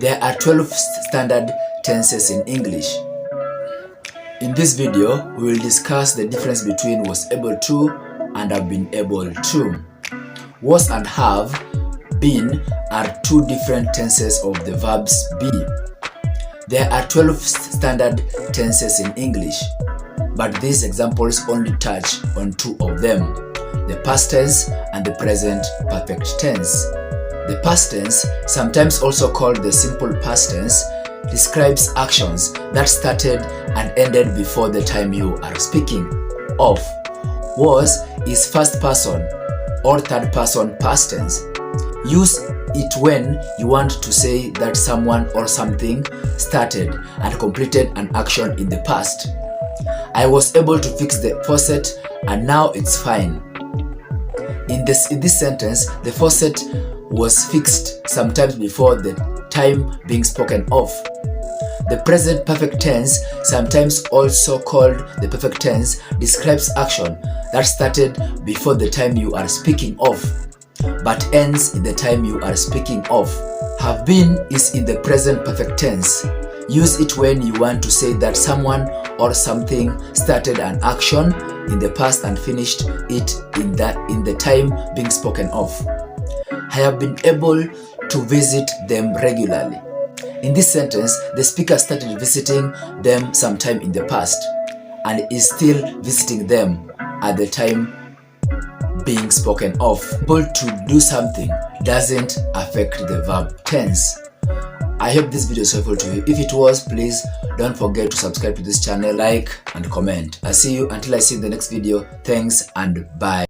There are 12 standard tenses in English. In this video, we will discuss the difference between was able to and have been able to. Was and have been are two different tenses of the verbs be. There are 12 standard tenses in English, but these examples only touch on two of them, the past tense and the present perfect tense. The past tense, sometimes also called the simple past tense, describes actions that started and ended before the time you are speaking of. Was is first person or third person past tense. Use it when you want to say that someone or something started and completed an action in the past. I was able to fix the faucet and now it's fine. In this sentence, the faucet was fixed sometimes before the time being spoken of. The present perfect tense, sometimes also called the perfect tense, describes action that started before the time you are speaking of, but ends in the time you are speaking of. Have been is in the present perfect tense. Use it when you want to say that someone or something started an action in the past and finished it in the time being spoken of. I have been able to visit them regularly. In this sentence, the speaker started visiting them sometime in the past and is still visiting them at the time being spoken of. Able to do something doesn't affect the verb tense. I hope this video is helpful to you. If it was, please don't forget to subscribe to this channel, like and comment. I'll see you until I see you in the next video. Thanks and bye.